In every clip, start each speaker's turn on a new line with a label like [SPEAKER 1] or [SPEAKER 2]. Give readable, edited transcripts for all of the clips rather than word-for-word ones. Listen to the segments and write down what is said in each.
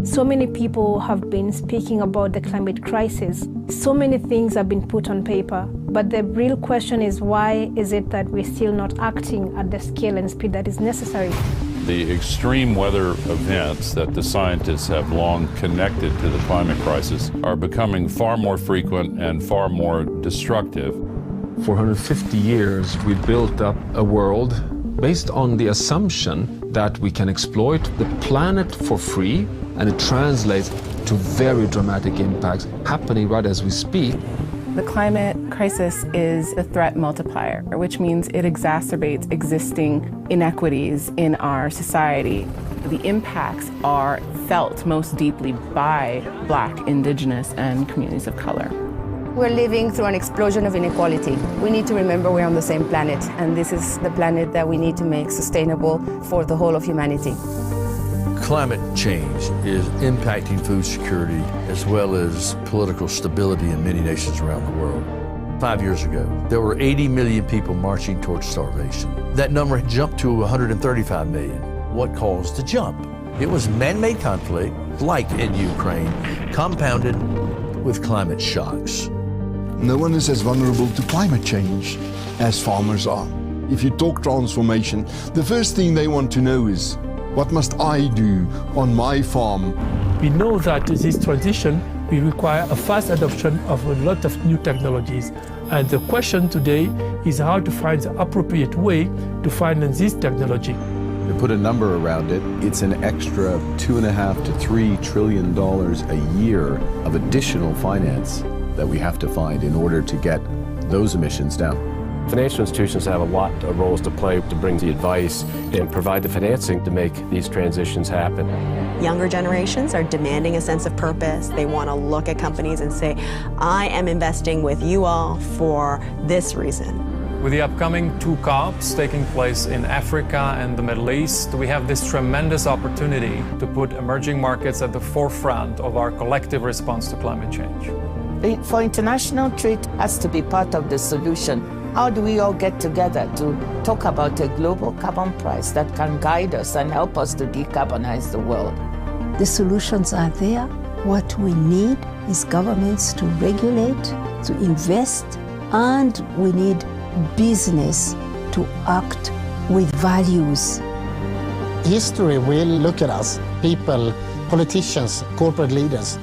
[SPEAKER 1] So many people have been speaking about the climate crisis. So many things have been put on paper, but the real question is, why is it that we're still not acting at the scale and speed that is necessary?
[SPEAKER 2] The extreme weather events that the scientists have long connected to the climate crisis are becoming far more frequent and far more destructive.
[SPEAKER 3] For 150 years, we built up a world based on the assumption that we can exploit the planet for free, and it translates to very dramatic impacts happening right as we speak.
[SPEAKER 4] The climate crisis is a threat multiplier, which means it exacerbates existing inequities in our society. The impacts are felt most deeply by Black, Indigenous, and communities of color.
[SPEAKER 5] We're living through an explosion of inequality. We need to remember we're on the same planet, and this is the planet that we need to make sustainable for the whole of humanity.
[SPEAKER 6] Climate change is impacting food security as well as political stability in many nations around the world. 5 years ago, there were 80 million people marching towards starvation. That number had jumped to 135 million. What caused the jump? It was man-made conflict, like in Ukraine, compounded with climate shocks.
[SPEAKER 7] No one is as vulnerable to climate change as farmers are. If you talk transformation, the first thing they want to know is, what must I do on my farm?
[SPEAKER 8] We know that this transition will require a fast adoption of a lot of new technologies. And the question today is how to find the appropriate way to finance this technology.
[SPEAKER 9] To put a number around it, it's an extra $2.5 to $3 trillion a year of additional finance that we have to find in order to get those emissions down.
[SPEAKER 10] Financial institutions have a lot of roles to play to bring the advice and provide the financing to make these transitions happen.
[SPEAKER 11] Younger generations are demanding a sense of purpose. They want to look at companies and say, I am investing with you all for this reason.
[SPEAKER 12] With the upcoming 2 COPs taking place in Africa and the Middle East, we have this tremendous opportunity to put emerging markets at the forefront of our collective response to climate change.
[SPEAKER 13] For international trade has to be part of the solution. How do we all get together to talk about a global carbon price that can guide us and help us to decarbonize the world?
[SPEAKER 14] The solutions are there. What we need is governments to regulate, to invest, and we need business to act with values.
[SPEAKER 15] History will look at us, people, politicians, corporate leaders.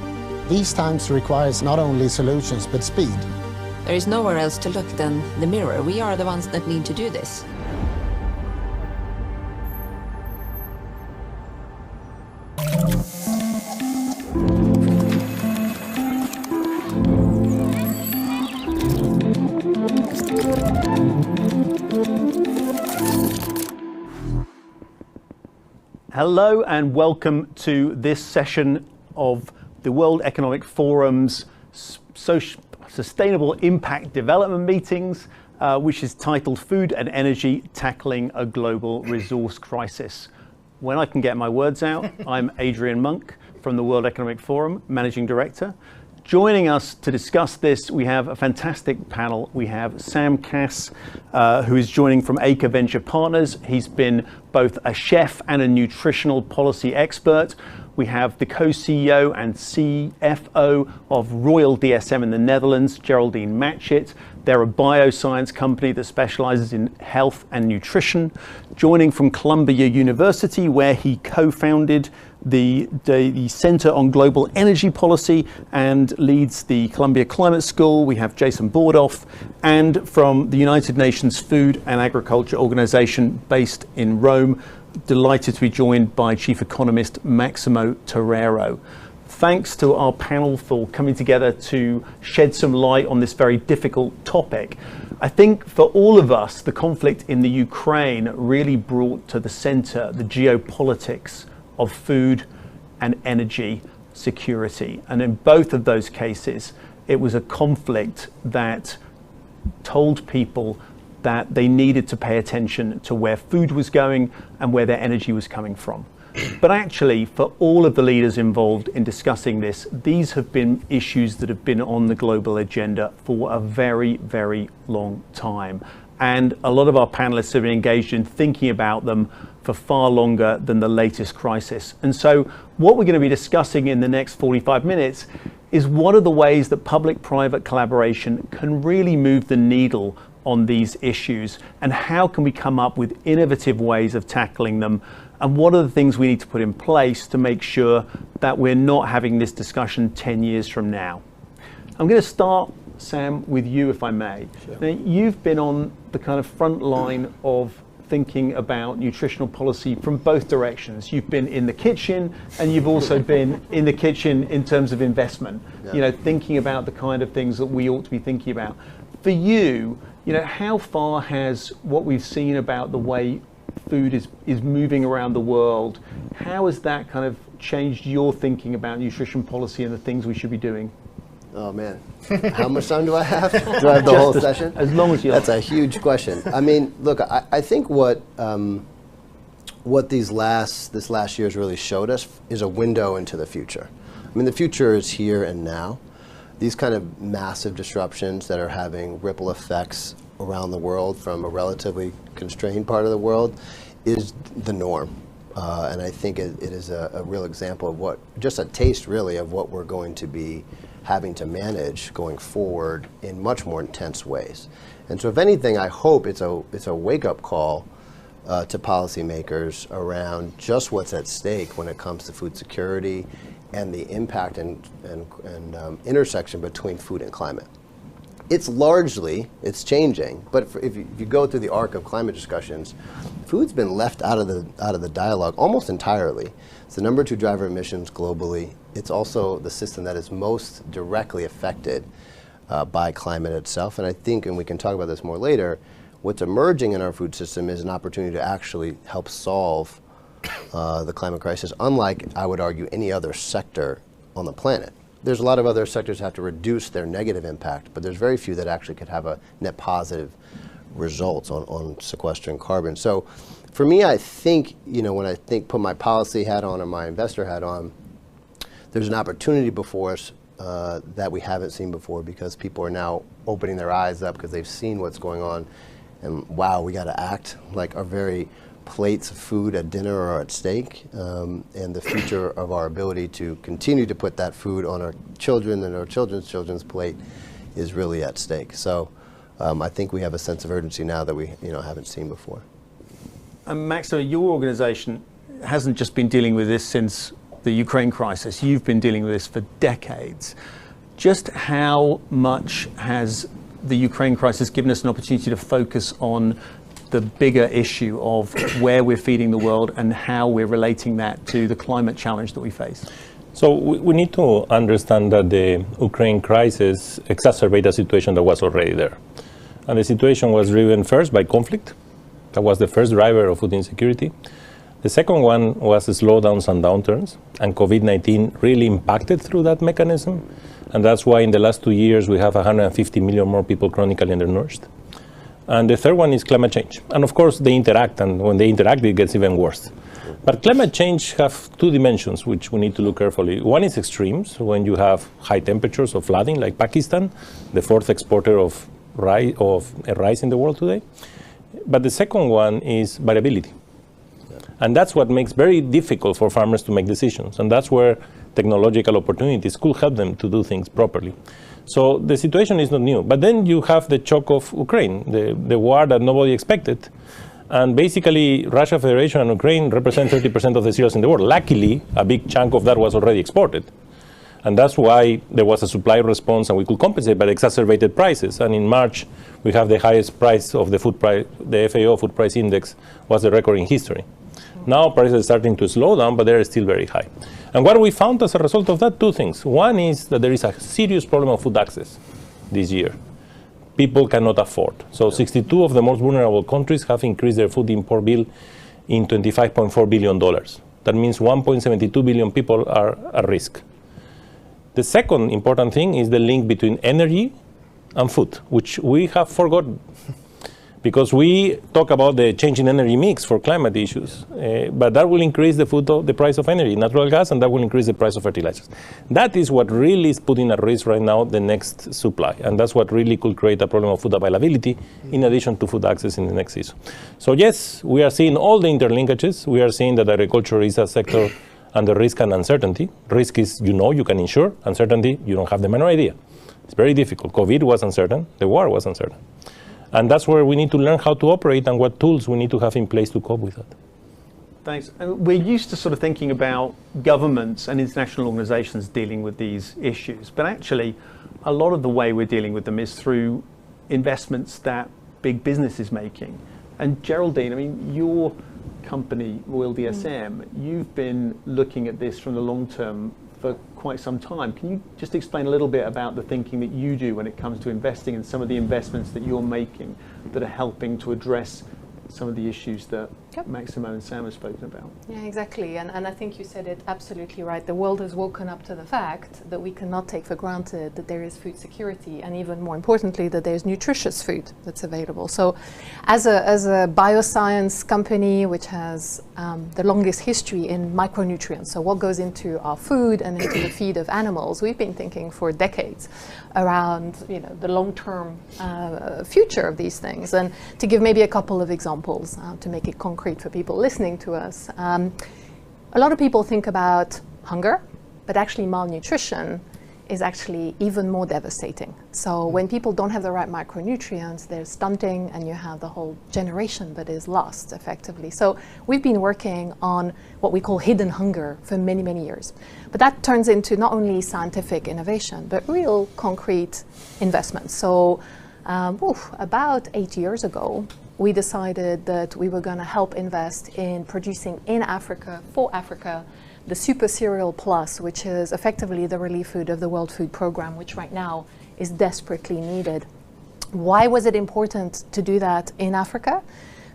[SPEAKER 15] These times requires not only solutions but speed.
[SPEAKER 16] There is nowhere else to look than the mirror. We are the ones that need to do this.
[SPEAKER 17] Hello and welcome to this session of the World Economic Forum's Sustainable Impact Development Meetings, which is titled Food and Energy Tackling a Global Resource Crisis. When I can get my words out, I'm Adrian Monk from the World Economic Forum, Managing Director. Joining us to discuss this, we have a fantastic panel. We have Sam Cass, who is joining from Acre Venture Partners. He's been both a chef and a nutritional policy expert. We have the co-CEO and CFO of Royal DSM in the Netherlands, Geraldine Matchett. They're a bioscience company that specializes in health and nutrition. Joining from Columbia University, where he co-founded the Center on Global Energy Policy and leads the Columbia Climate School, we have Jason Bordoff. And from the United Nations Food and Agriculture Organization based in Rome, delighted to be joined by Chief Economist Maximo Torero. Thanks to our panel for coming together to shed some light on this very difficult topic. I think for all of us, the conflict in the Ukraine really brought to the center the geopolitics of food and energy security. And in both of those cases, it was a conflict that told people that they needed to pay attention to where food was going and where their energy was coming from. But actually, for all of the leaders involved in discussing this, these have been issues that have been on the global agenda for a very, very long time. And a lot of our panelists have been engaged in thinking about them for far longer than the latest crisis. And so what we're going to be discussing in the next 45 minutes is what are the ways that public-private collaboration can really move the needle on these issues, and how can we come up with innovative ways of tackling them, and what are the things we need to put in place to make sure that we're not having this discussion 10 years from now. I'm going to start, Sam, with you, if I may. Sure. Now, you've been on the kind of front line of thinking about nutritional policy from both directions. You've been in the kitchen, and you've also been in the kitchen in terms of investment, thinking about the kind of things that we ought to be thinking about. For you, how far has what we've seen about the way food is moving around the world, how has that kind of changed your thinking about nutrition policy and the things we should be doing?
[SPEAKER 18] Oh man, how much time do I have? Do I have the whole session?
[SPEAKER 17] As long as you
[SPEAKER 18] That's a huge question. I mean, look, I think what this last year has really showed us is a window into the future. I mean, the future is here and now. These kind of massive disruptions that are having ripple effects around the world from a relatively constrained part of the world is the norm. And I think it is a real example of just a taste really of what we're going to be having to manage going forward in much more intense ways. And so if anything, I hope it's a wake-up call to policymakers around just what's at stake when it comes to food security and the impact and intersection between food and climate. It's changing, but if you go through the arc of climate discussions, food's been left out of the dialogue almost entirely. It's the number 2 driver of emissions globally. It's also the system that is most directly affected by climate itself. And I think, and we can talk about this more later, what's emerging in our food system is an opportunity to actually help solve the climate crisis, unlike, I would argue, any other sector on the planet. There's a lot of other sectors that have to reduce their negative impact, but there's very few that actually could have a net positive results on sequestering carbon. So for me, I think, when I put my policy hat on or my investor hat on, there's an opportunity before us that we haven't seen before, because people are now opening their eyes up because they've seen what's going on, and wow, we got to act. Like our very plates of food at dinner are at stake, and the future of our ability to continue to put that food on our children and our children's plate is really at stake. So I think we have a sense of urgency now that we haven't seen before.
[SPEAKER 17] Max, your organization hasn't just been dealing with this since the Ukraine crisis. You've been dealing with this for decades. Just how much has the Ukraine crisis given us an opportunity to focus on the bigger issue of where we're feeding the world and how we're relating that to the climate challenge that we face?
[SPEAKER 19] So we need to understand that the Ukraine crisis exacerbated a situation that was already there. And the situation was driven first by conflict. That was the first driver of food insecurity. The second one was the slowdowns and downturns, and COVID-19 really impacted through that mechanism. And that's why in the last 2 years we have 150 million more people chronically undernourished. And the third one is climate change. And of course they interact, and when they interact it gets even worse. But climate change have 2 dimensions which we need to look carefully. One is extremes, when you have high temperatures or flooding like Pakistan, the 4th exporter of rice in the world today. But the second one is variability. And that's what makes very difficult for farmers to make decisions. And that's where technological opportunities could help them to do things properly. So the situation is not new. But then you have the shock of Ukraine, the war that nobody expected. And basically, Russia Federation and Ukraine represent 30% of the cereals in the world. Luckily, a big chunk of that was already exported. And that's why there was a supply response and we could compensate by the exacerbated prices. And in March, we have the highest price of the food price, the FAO food price index was the record in history. Now prices are starting to slow down, but they're still very high. And what we found as a result of that, 2 things. One is that there is a serious problem of food access this year. People cannot afford. So 62 of the most vulnerable countries have increased their food import bill in $25.4 billion. That means 1.72 billion people are at risk. The second important thing is the link between energy and food, which we have forgotten. because we talk about the changing energy mix for climate issues, but that will increase the price of energy, natural gas, and that will increase the price of fertilizers. That is what really is putting at risk right now the next supply, and that's what really could create a problem of food availability in addition to food access in the next season. So yes, we are seeing all the interlinkages. We are seeing that agriculture is a sector under risk and uncertainty. Risk is, you can insure. Uncertainty, you don't have the minor idea. It's very difficult. COVID was uncertain. The war was uncertain. And that's where we need to learn how to operate and what tools we need to have in place to cope with that.
[SPEAKER 17] Thanks. We're used to sort of thinking about governments and international organizations dealing with these issues, but actually a lot of the way we're dealing with them is through investments that big business is making. And Geraldine, I mean, your company, Royal DSM, you've been looking at this from the long term for quite some time. Can you just explain a little bit about the thinking that you do when it comes to investing and some of the investments that you're making that are helping to address some of the issues that Maximo and Sam have spoken about?
[SPEAKER 20] Yeah, exactly. And I think you said it absolutely right. The world has woken up to the fact that we cannot take for granted that there is food security, and even more importantly, that there's nutritious food that's available. So as a bioscience company which has the longest history in micronutrients, so what goes into our food and into the feed of animals, we've been thinking for decades around the long-term future of these things. And to give maybe a couple of examples to make it concrete for people listening to us, a lot of people think about hunger, but actually malnutrition is actually even more devastating. So when people don't have the right micronutrients, there's stunting and you have the whole generation that is lost effectively. So we've been working on what we call hidden hunger for many, many years. But that turns into not only scientific innovation, but real concrete investments. So about 8 years ago, we decided that we were going to help invest in producing in Africa, for Africa, the Super Cereal Plus, which is effectively the relief food of the World Food Programme, which right now is desperately needed. Why was it important to do that in Africa?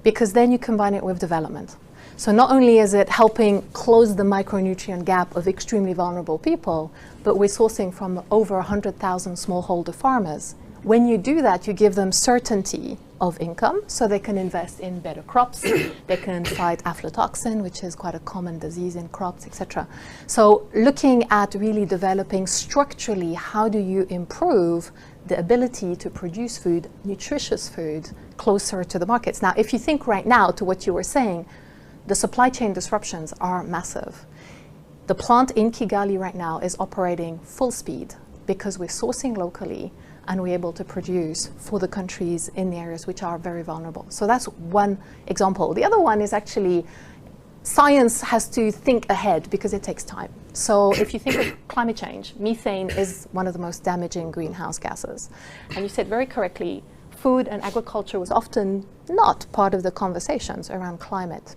[SPEAKER 20] Because then you combine it with development. So not only is it helping close the micronutrient gap of extremely vulnerable people, but we're sourcing from over 100,000 smallholder farmers. When you do that, you give them certainty of income, so they can invest in better crops, they can fight aflatoxin, which is quite a common disease in crops, etc. So looking at really developing structurally, how do you improve the ability to produce food, nutritious food, closer to the markets? Now, if you think right now to what you were saying, the supply chain disruptions are massive. The plant in Kigali right now is operating full speed because we're sourcing locally and we're able to produce for the countries in the areas which are very vulnerable. So that's one example. The other one is actually science has to think ahead because it takes time. So if you think of climate change, methane is one of the most damaging greenhouse gases. And you said very correctly, food and agriculture was often not part of the conversations around climate.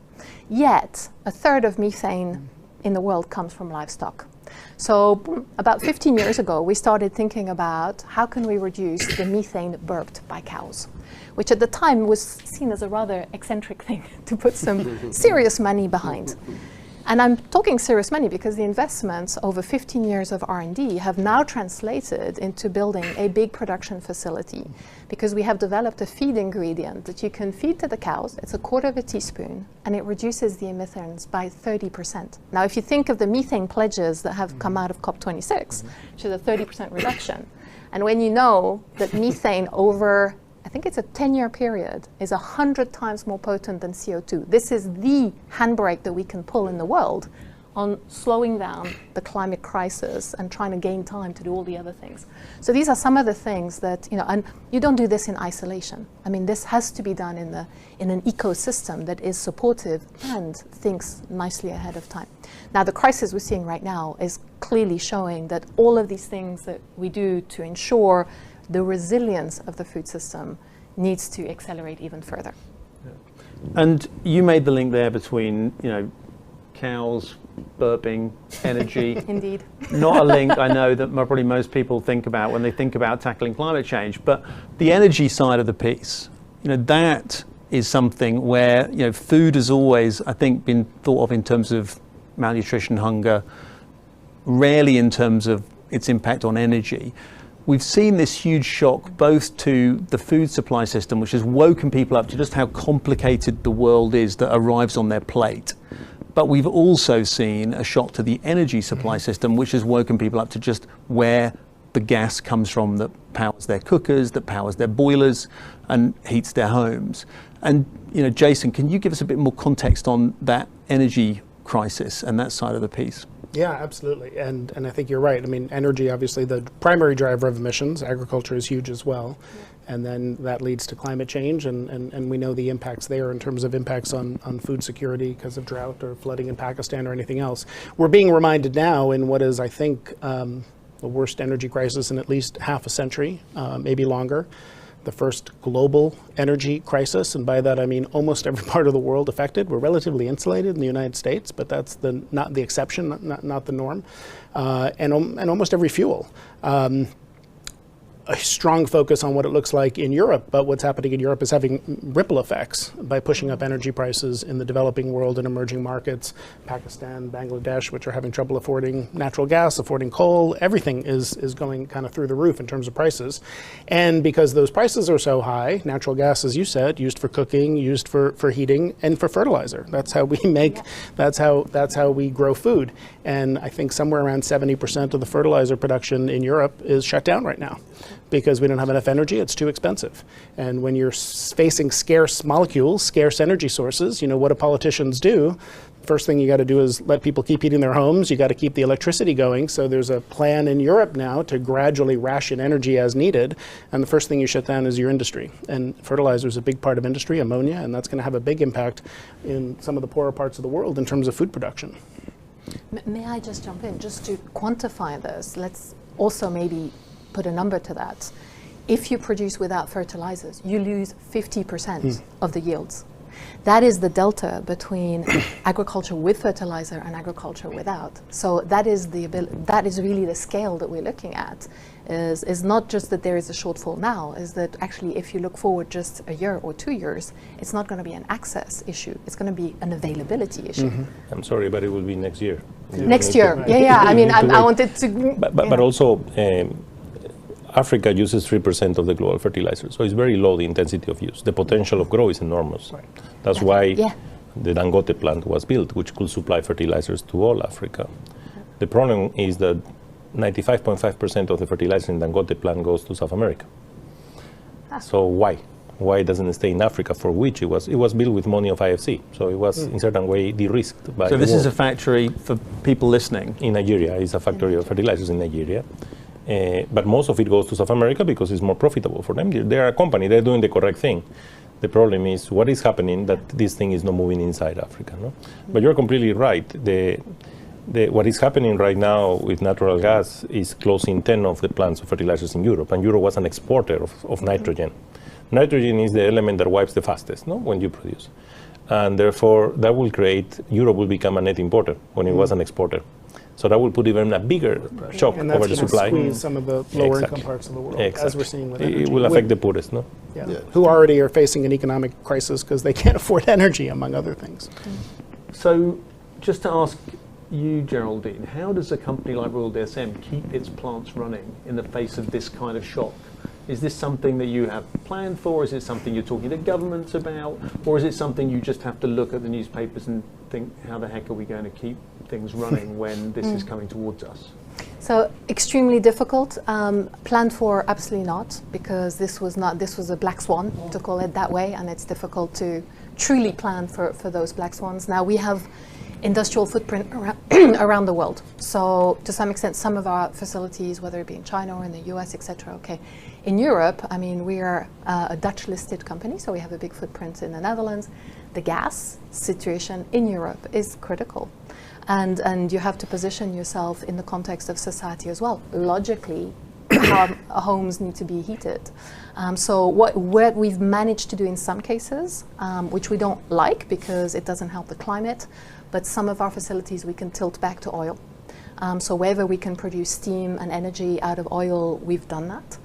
[SPEAKER 20] Yet, a third of methane in the world comes from livestock. So about 15 years ago, we started thinking about how can we reduce the methane burped by cows, which at the time was seen as a rather eccentric thing to put some serious money behind. And I'm talking serious money because the investments over 15 years of R&D have now translated into building a big production facility, because we have developed a feed ingredient that you can feed to the cows. It's 1/4 teaspoon, and it reduces the emissions by 30%. Now, if you think of the methane pledges that have come out of COP26, which is a 30% reduction, and when you know that methane over, I think it's a 10-year period, is 100 times more potent than CO2. This is the handbrake that we can pull in the world on slowing down the climate crisis and trying to gain time to do all the other things. So these are some of the things that, and you don't do this in isolation. I mean, this has to be done in an ecosystem that is supportive and thinks nicely ahead of time. Now, the crisis we're seeing right now is clearly showing that all of these things that we do to ensure the resilience of the food system needs to accelerate even further.
[SPEAKER 17] Yeah. And you made the link there between, cows, burping, energy.
[SPEAKER 20] Indeed.
[SPEAKER 17] Not a link I know that probably most people think about when they think about tackling climate change, but the energy side of the piece, that is something where, food has always, I think, been thought of in terms of malnutrition, hunger, rarely in terms of its impact on energy. we've seen this huge shock both to the food supply system, which has woken people up to just how complicated the world is that arrives on their plate. But we've also seen a shock to the energy supply system, which has woken people up to just where the gas comes from that powers their cookers, that powers their boilers, and heats their homes. And Jason, can you give us a bit more context on that energy crisis and that side of the piece?
[SPEAKER 21] Yeah, absolutely. And I think you're right. I mean, energy, obviously, the primary driver of emissions. Agriculture is huge as well. And then that leads to climate change, and we know the impacts there in terms of impacts on food security because of drought or flooding in Pakistan or anything else. We're being reminded now in what is, I think, the worst energy crisis in at least half a century, maybe longer. The first global energy crisis, and by that I mean almost every part of the world affected. We're relatively insulated in the United States, but that's not the exception, not the norm. And almost every fuel. A strong focus on what it looks like in Europe, but what's happening in Europe is having ripple effects by pushing up energy prices in the developing world and emerging markets. Pakistan, Bangladesh, which are having trouble affording natural gas, affording coal, everything is going kind of through the roof in terms of prices. And because those prices are so high, natural gas, as you said, used for cooking, used for heating, and for fertilizer. That's how we make, that's how we grow food. And I think somewhere around 70% of the fertilizer production in Europe is shut down right now, because we don't have enough energy. It's too expensive. And when you're facing scarce molecules, scarce energy sources, what do politicians do? First thing you got to do is let people keep heating their homes. You got to keep the electricity going. So there's a plan in Europe now to gradually ration energy as needed. And the first thing you shut down is your industry. And fertilizer is a big part of industry, ammonia, and that's going to have a big impact in some of the poorer parts of the world in terms of food production.
[SPEAKER 20] May I just jump in? Just to quantify this, let's also maybe put a number to that. If you produce without fertilizers, you lose 50% of the yields. That is the delta between agriculture with fertilizer and agriculture without. So that is really the scale that we're looking at. Is not just that there is a shortfall now, is that actually if you look forward just a year or 2 years, it's not going to be an access issue, it's going to be an availability issue.
[SPEAKER 19] I'm sorry, but it will be next year.
[SPEAKER 20] Next year, yeah. I mean, I wanted to...
[SPEAKER 19] But also, Africa uses 3% of the global fertilizer, so it's very low, the intensity of use. The potential of growth is enormous. Right. That's why the Dangote plant was built, which could supply fertilizers to all Africa. The problem is that 95.5% of the fertilizer in Dangote plant goes to South America. So why? Why doesn't it stay in Africa, for which it was built with money of IFC? So it was in certain way de-risked by
[SPEAKER 17] So this is a factory, for people listening?
[SPEAKER 19] In Nigeria, it's a factory of fertilizers in Nigeria. But most of it goes to South America because it's more profitable for them. They're a company, they're doing the correct thing. The problem is what is happening that this thing is not moving inside Africa. No? But you're completely right. What is happening right now with natural gas is closing 10 of the plants of fertilizers in Europe, and Europe was an exporter of nitrogen. Nitrogen is the element that wipes the fastest, no, when you produce. And therefore, that will create, Europe will become a net importer when it was an exporter. So that will put even a bigger shock over the supply.
[SPEAKER 21] And that's going to squeeze some of the lower income parts of the world, as we're seeing with energy.
[SPEAKER 19] It will affect the poorest, no?
[SPEAKER 21] Who already are facing an economic crisis because they can't afford energy, among other things.
[SPEAKER 17] So just to ask you, Geraldine, how does a company like Royal DSM keep its plants running in the face of this kind of shock? Is this something that you have planned for? Is it something you're talking to governments about? Or is it something you just have to look at the newspapers and think, how the heck are we going to keep things running when this is coming towards us?
[SPEAKER 20] So extremely difficult. Planned for, absolutely not, because this was a black swan, to call it that way, and it's difficult to truly plan for those black swans. Now we have industrial footprint around the world. So to some extent, some of our facilities, whether it be in China or in the US, etc. Okay, in Europe, I mean, we are a Dutch listed company, so we have a big footprint in the Netherlands. The gas situation in Europe is critical. And you have to position yourself in the context of society as well. Logically, how homes need to be heated. So what we've managed to do in some cases, which we don't like because it doesn't help the climate, but some of our facilities we can tilt back to oil. So wherever we can produce steam and energy out of oil, we've done that.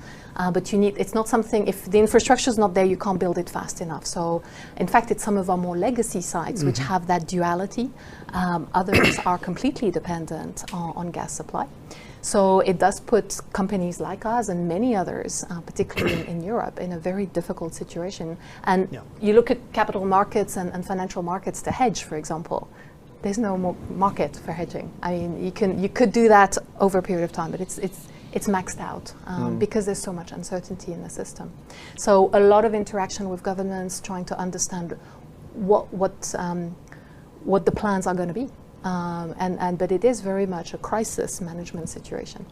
[SPEAKER 20] But it's not something, if the infrastructure is not there, you can't build it fast enough. So in fact, it's some of our more legacy sites which have that duality. Others are completely dependent on gas supply. So it does put companies like us and many others, particularly in Europe, in a very difficult situation. And you look at capital markets and financial markets to hedge, for example. There's no more market for hedging. I mean, you could do that over a period of time, but it's maxed out because there's so much uncertainty in the system. So a lot of interaction with governments trying to understand what the plans are going to be. But it is very much a crisis management situation.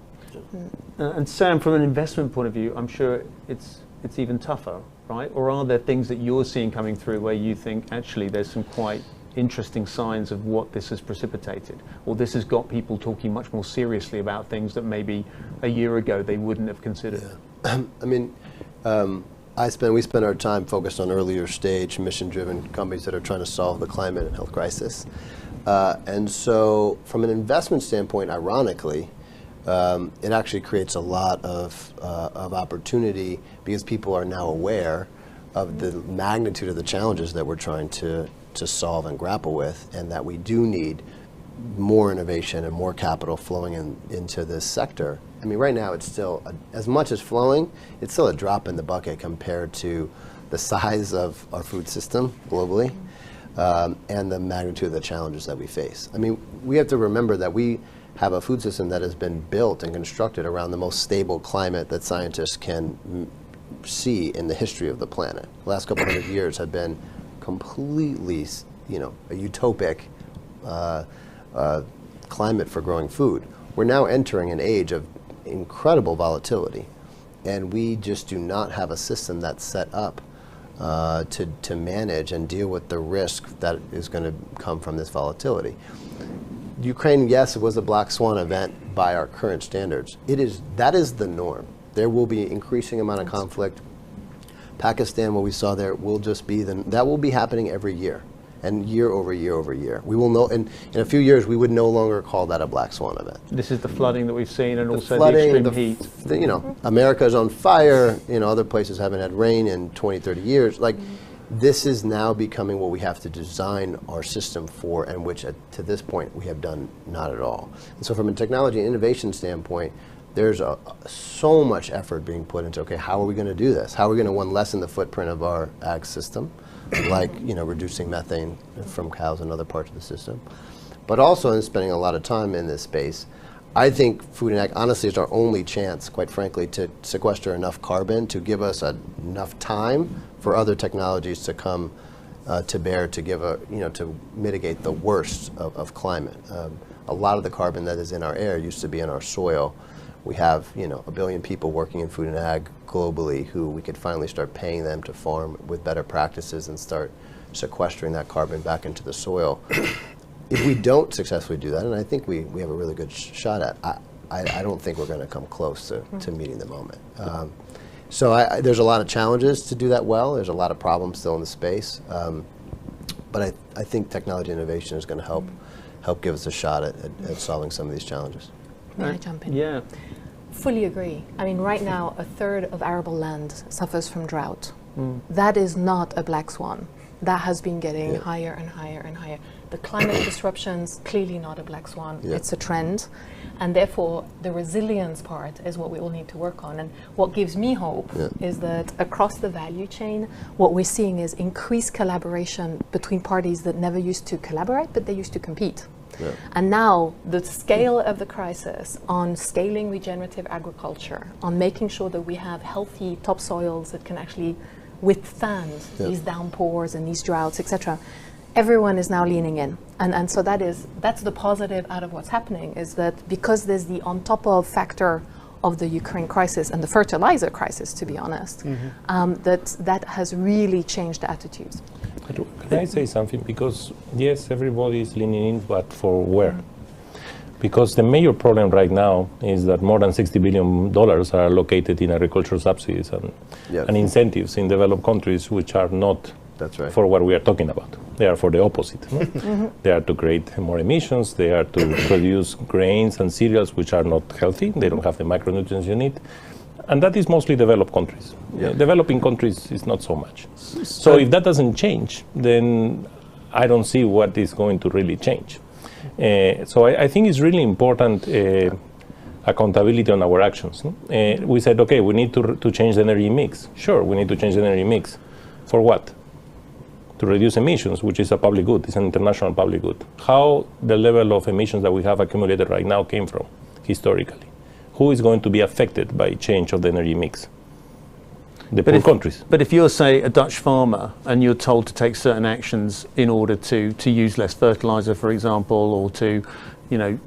[SPEAKER 17] And Sam, from an investment point of view, I'm sure it's even tougher, right? Or are there things that you're seeing coming through where you think actually there's some quite interesting signs of what this has precipitated, or this has got people talking much more seriously about things that maybe a year ago they wouldn't have considered?
[SPEAKER 18] Yeah. I mean, we spend our time focused on earlier stage mission-driven companies that are trying to solve the climate and health crisis. And so from an investment standpoint, ironically, it actually creates a lot of opportunity because people are now aware of the magnitude of the challenges that we're trying to solve and grapple with, and that we do need more innovation and more capital flowing into this sector. I mean, right now it's still, as much as flowing, it's still a drop in the bucket compared to the size of our food system globally and the magnitude of the challenges that we face. I mean, we have to remember that we have a food system that has been built and constructed around the most stable climate that scientists can see in the history of the planet. The last couple hundred years have been completely, a utopic climate for growing food. We're now entering an age of incredible volatility, and we just do not have a system that's set up to manage and deal with the risk that is going to come from this volatility. Ukraine, yes, it was a black swan event by our current standards. That is the norm. There will be increasing amount of conflict. Pakistan, what we saw there, will just be that will be happening every year, and year over year over year. We will know, in a few years, we would no longer call that a black swan event.
[SPEAKER 17] This is the flooding that we've seen, and also
[SPEAKER 18] flooding,
[SPEAKER 17] the extreme heat.
[SPEAKER 18] America's on fire. Other places haven't had rain in 20, 30 years. This is now becoming what we have to design our system for, and which to this point we have done not at all. And so from a technology and innovation standpoint, there's so much effort being put into, okay, how are we going to do this? How are we going to, lessen the footprint of our ag system, like, reducing methane from cows and other parts of the system. But also in spending a lot of time in this space, I think food and ag, honestly, is our only chance, quite frankly, to sequester enough carbon to give us enough time for other technologies to come to bear to give to mitigate the worst of climate. A lot of the carbon that is in our air used to be in our soil. We have, 1 billion people working in food and ag globally who we could finally start paying them to farm with better practices and start sequestering that carbon back into the soil. If we don't successfully do that, and I think we have a really good shot at, I don't think we're going to come close to meeting the moment. So there's a lot of challenges to do that well. There's a lot of problems still in the space. But I think technology innovation is going to help give us a shot at solving some of these challenges.
[SPEAKER 20] May I jump in?
[SPEAKER 17] Yeah.
[SPEAKER 20] Fully agree. I mean, right now, a third of arable land suffers from drought. That is not a black swan. That has been getting higher and higher and higher. The climate disruptions, clearly not a black swan. It's a trend. And therefore, the resilience part is what we all need to work on. And what gives me hope is that across the value chain, what we're seeing is increased collaboration between parties that never used to collaborate, but they used to compete. And now the scale of the crisis on scaling regenerative agriculture, on making sure that we have healthy topsoils that can actually withstand these downpours and these droughts, etc. Everyone is now leaning in. And so that's the positive out of what's happening, is that because there's the on top of factor of the Ukraine crisis and the fertilizer crisis, to be honest, that has really changed the attitudes.
[SPEAKER 19] Can I say something? Because yes, everybody is leaning in, but for where? Because the major problem right now is that more than $60 billion are located in agricultural subsidies and incentives in developed countries, which are not for what we are talking about. They are for the opposite. They are to create more emissions. They are to produce grains and cereals which are not healthy. They don't have the micronutrients you need. And that is mostly developed countries. Developing countries is not so much. So if that doesn't change, then I don't see what is going to really change. So I think it's really important accountability on our actions. We said, okay, we need to change the energy mix. Sure, we need to change the energy mix. For what? To reduce emissions, which is a public good. It's an international public good. How the level of emissions that we have accumulated right now came from, historically? Who is going to be affected by change of the energy mix? The poor countries.
[SPEAKER 17] But if you're, say, a Dutch farmer and you're told to take certain actions in order to use less fertilizer, for example, or to,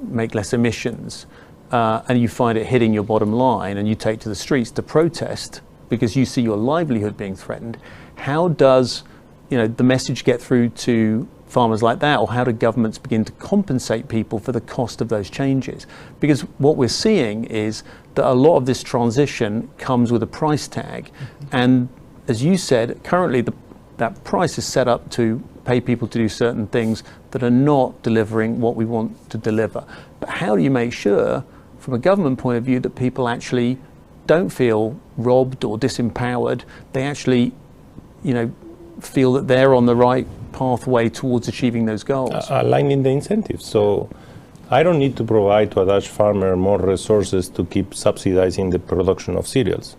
[SPEAKER 17] make less emissions, and you find it hitting your bottom line and you take to the streets to protest because you see your livelihood being threatened, how does the message get through to farmers like that, or how do governments begin to compensate people for the cost of those changes? Because what we're seeing is that a lot of this transition comes with a price tag, and as you said, currently that price is set up to pay people to do certain things that are not delivering what we want to deliver. But how do you make sure, from a government point of view, that people actually don't feel robbed or disempowered? They actually, feel that they're on the right pathway towards achieving those goals?
[SPEAKER 19] Aligning the incentives. So I don't need to provide to a Dutch farmer more resources to keep subsidizing the production of cereals.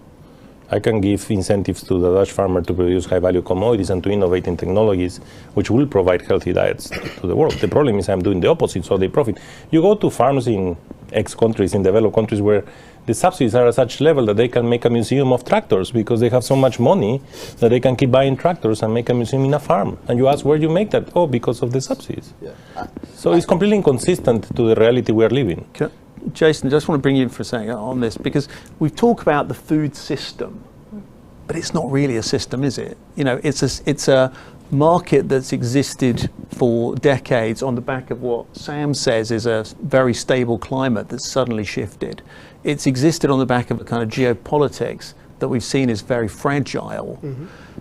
[SPEAKER 19] I can give incentives to the Dutch farmer to produce high-value commodities and to innovate in technologies which will provide healthy diets to the world. The problem is I'm doing the opposite, so they profit. You go to farms in countries, in developed countries, where the subsidies are at such level that they can make a museum of tractors because they have so much money that they can keep buying tractors and make a museum in a farm. And you ask, where do you make that? Oh, because of the subsidies. Yeah. So it's completely inconsistent to the reality we are living.
[SPEAKER 17] Jason, I just want to bring you in for a second on this, because we've talked about the food system, but it's not really a system, is it? It's a market that's existed for decades on the back of what Sam says is a very stable climate that's suddenly shifted. It's existed on the back of a kind of geopolitics that we've seen is very fragile.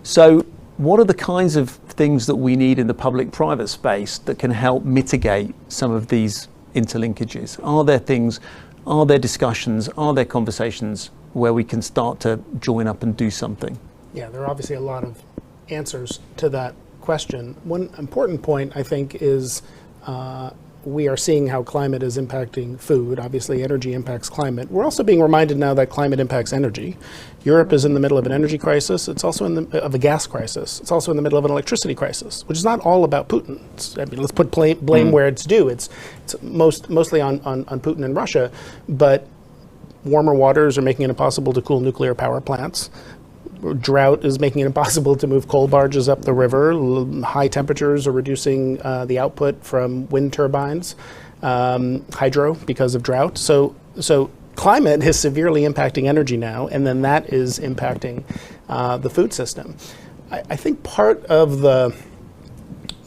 [SPEAKER 17] So what are the kinds of things that we need in the public-private space that can help mitigate some of these interlinkages? Are there things, are there discussions, are there conversations where we can start to join up and do something?
[SPEAKER 21] Yeah, there are obviously a lot of answers to that question. One important point, I think, is we are seeing how climate is impacting food. Obviously, energy impacts climate. We're also being reminded now that climate impacts energy. Europe is in the middle of an energy crisis. It's also of a gas crisis. It's also in the middle of an electricity crisis, which is not all about Putin. Let's put blame where it's due. It's mostly on Putin and Russia, but warmer waters are making it impossible to cool nuclear power plants. Drought is making it impossible to move coal barges up the river. High temperatures are reducing the output from wind turbines, hydro because of drought. So climate is severely impacting energy now, and then that is impacting the food system. I think part of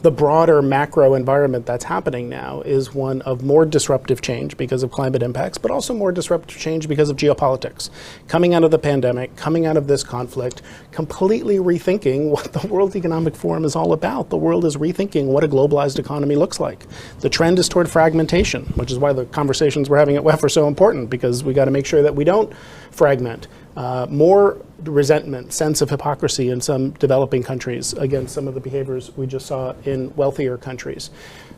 [SPEAKER 21] the broader macro environment that's happening now is one of more disruptive change because of climate impacts, but also more disruptive change because of geopolitics. Coming out of the pandemic, coming out of this conflict, completely rethinking what the World Economic Forum is all about. The world is rethinking what a globalized economy looks like. The trend is toward fragmentation, which is why the conversations we're having at WEF are so important, because we got to make sure that we don't fragment. More resentment, sense of hypocrisy in some developing countries against some of the behaviors we just saw in wealthier countries.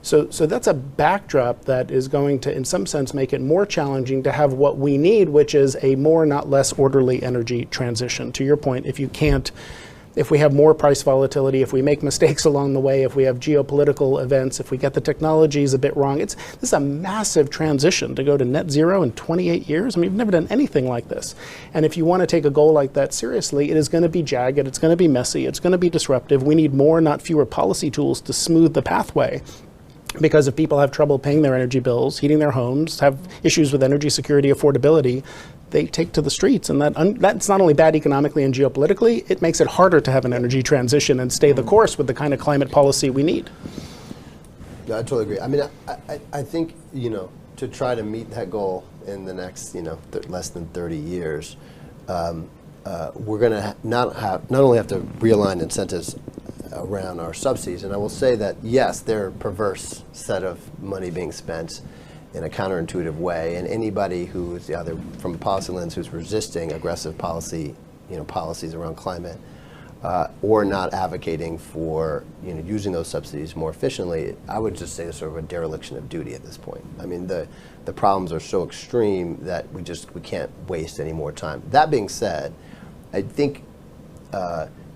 [SPEAKER 21] So that's a backdrop that is going to, in some sense, make it more challenging to have what we need, which is a more, not less orderly energy transition. To your point, if we have more price volatility, if we make mistakes along the way, if we have geopolitical events, if we get the technologies a bit wrong, this is a massive transition to go to net zero in 28 years. I mean, we've never done anything like this. And if you want to take a goal like that seriously, it is going to be jagged, it's going to be messy, it's going to be disruptive. We need more, not fewer, policy tools to smooth the pathway. Because if people have trouble paying their energy bills, heating their homes, have issues with energy security, affordability, they take to the streets, and that's not only bad economically and geopolitically, it makes it harder to have an energy transition and stay the course with the kind of climate policy we need.
[SPEAKER 18] No, I totally agree. I mean, I think, to try to meet that goal in the next, less than 30 years, we're going to not only have to realign incentives around our subsidies, and I will say that, yes, they're a perverse set of money being spent in a counterintuitive way, and anybody who is either from a policy lens who's resisting aggressive policies around climate or not advocating for using those subsidies more efficiently, I would just say it's sort of a dereliction of duty at this point. I mean, the problems are so extreme that we can't waste any more time. That being said, I think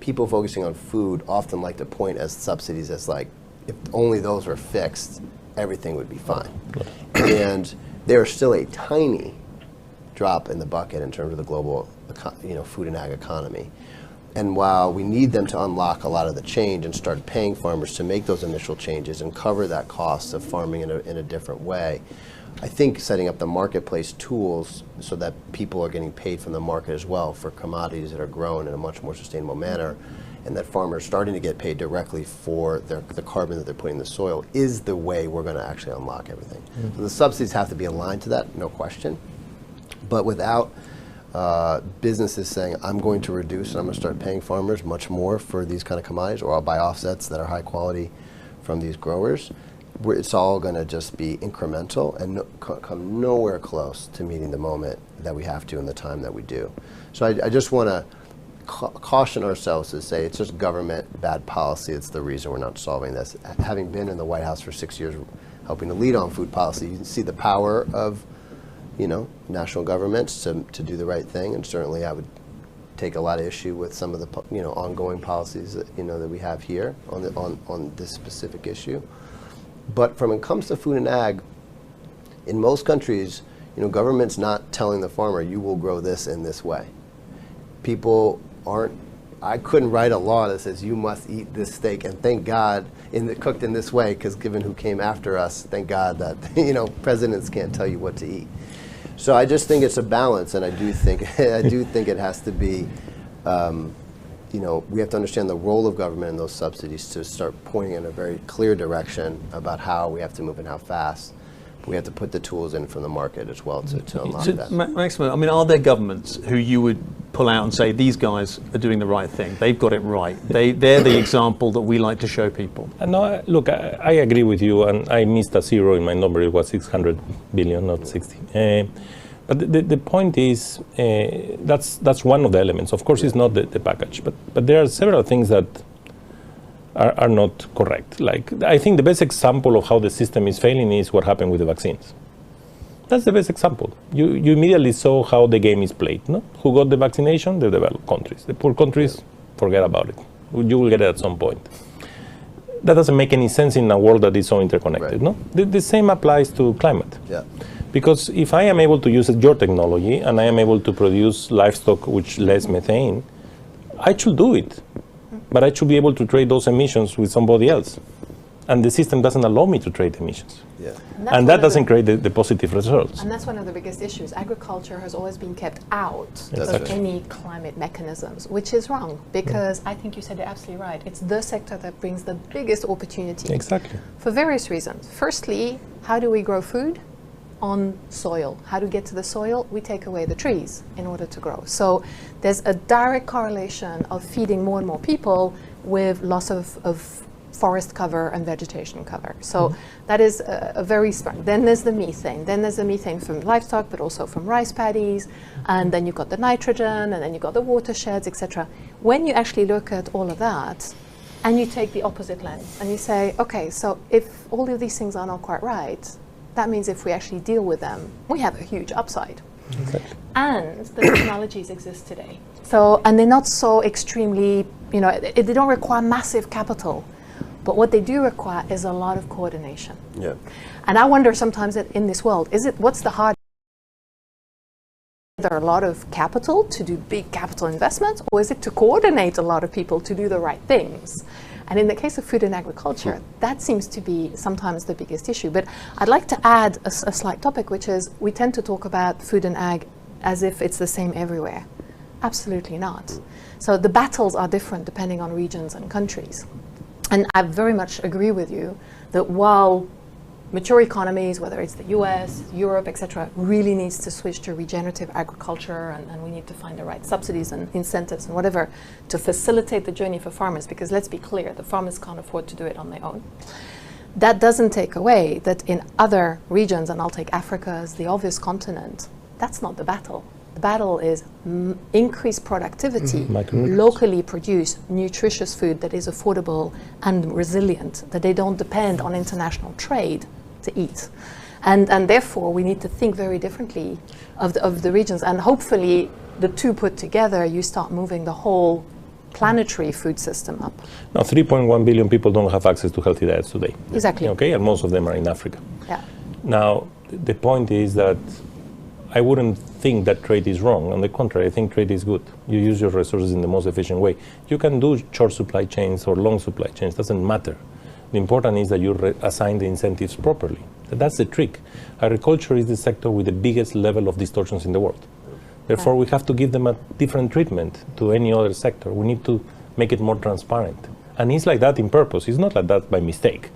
[SPEAKER 18] people focusing on food often like to point as subsidies as like, if only those were fixed, everything would be fine. And they're still a tiny drop in the bucket in terms of the global food and ag economy. And while we need them to unlock a lot of the change and start paying farmers to make those initial changes and cover that cost of farming in a different way, I think setting up the marketplace tools so that people are getting paid from the market as well for commodities that are grown in a much more sustainable manner, and that farmers are starting to get paid directly for the carbon that they're putting in the soil, is the way we're going to actually unlock everything. So the subsidies have to be aligned to that, no question. But without businesses saying, I'm going to reduce and I'm going to start paying farmers much more for these kind of commodities, or I'll buy offsets that are high quality from these growers, it's all going to just be incremental and come nowhere close to meeting the moment that we have to in the time that we do. So I just want to caution ourselves to say it's just government bad policy that's the reason we're not solving this. Having been in the White House for 6 years helping to lead on food policy, you can see the power of national governments to do the right thing, and certainly I would take a lot of issue with some of the ongoing policies that that we have here on this specific issue. But when it comes to food and ag, in most countries, government's not telling the farmer, you will grow this in this way. People aren't. I couldn't write a law that says you must eat this steak, and thank God cooked in this way, because given who came after us, thank God that presidents can't tell you what to eat. So I just think it's a balance, and I do think it has to be. We have to understand the role of government in those subsidies to start pointing in a very clear direction about how we have to move and how fast. But we have to put the tools in from the market as well to unlock that.
[SPEAKER 1] Maximo, I mean, are there governments who you would pull out and say, these guys are doing the right thing, they've got it right, they're the example that we like to show people?
[SPEAKER 19] No, look, I agree with you, and I missed a zero in my number. It was 600 billion, not 60. But the point is, that's one of the elements. Of course, it's not the package, but there are several things that are not correct. Like, I think the best example of how the system is failing is what happened with the vaccines. That's the best example. You immediately saw how the game is played. No? Who got the vaccination? The developed countries. The poor countries, forget about it. You will get it at some point. That doesn't make any sense in a world that is so interconnected. Right. No? The same applies to climate.
[SPEAKER 18] Yeah.
[SPEAKER 19] Because if I am able to use your technology and I am able to produce livestock which less methane, I should do it. But I should be able to trade those emissions with somebody else. And the system doesn't allow me to trade emissions.
[SPEAKER 18] Yeah.
[SPEAKER 19] And that doesn't create the positive results.
[SPEAKER 20] And that's one of the biggest issues. Agriculture has always been kept out of any climate mechanisms, which is wrong, because I think you said it absolutely right. It's the sector that brings the biggest opportunity.
[SPEAKER 19] Exactly.
[SPEAKER 20] For various reasons. Firstly, how do we grow food? On soil. How do we get to the soil? We take away the trees in order to grow. So there's a direct correlation of feeding more and more people with loss of forest cover and vegetation cover. So that is a very strong. Then there's the methane. Then there's the methane from livestock, but also from rice paddies. And then you've got the nitrogen, and then you've got the watersheds, etc. When you actually look at all of that, and you take the opposite lens, and you say, okay, so if all of these things are not quite right, that means if we actually deal with them, we have a huge upside.
[SPEAKER 19] Exactly.
[SPEAKER 20] And the technologies exist today. So, and they're not so extremely, they don't require massive capital. But what they do require is a lot of coordination.
[SPEAKER 18] Yeah.
[SPEAKER 20] And I wonder sometimes that in this world, what's the hard? There are a lot of capital to do big capital investments, or is it to coordinate a lot of people to do the right things? And in the case of food and agriculture, that seems to be sometimes the biggest issue. But I'd like to add a slight topic, which is we tend to talk about food and ag as if it's the same everywhere. Absolutely not. So the battles are different depending on regions and countries. And I very much agree with you that while mature economies, whether it's the US, Europe, etc., really needs to switch to regenerative agriculture, and we need to find the right subsidies and incentives and whatever to facilitate the journey for farmers, because let's be clear, the farmers can't afford to do it on their own. That doesn't take away that in other regions, and I'll take Africa as the obvious continent, that's not the battle. The battle is increase productivity,
[SPEAKER 19] Micronutrients.
[SPEAKER 20] locally produce nutritious food that is affordable and resilient, that they don't depend on international trade to eat. And therefore, we need to think very differently of the regions. And hopefully, the two put together, you start moving the whole planetary food system up.
[SPEAKER 19] Now, 3.1 billion people don't have access to healthy diets today.
[SPEAKER 20] Exactly.
[SPEAKER 19] Okay, and most of them are in Africa.
[SPEAKER 20] Yeah.
[SPEAKER 19] Now, the point is that I wouldn't think that trade is wrong. On the contrary, I think trade is good. You use your resources in the most efficient way. You can do short supply chains or long supply chains, doesn't matter. The important is that you assign the incentives properly. That's the trick. Agriculture is the sector with the biggest level of distortions in the world. Therefore, we have to give them a different treatment to any other sector. We need to make it more transparent. And it's like that in purpose. It's not like that by mistake.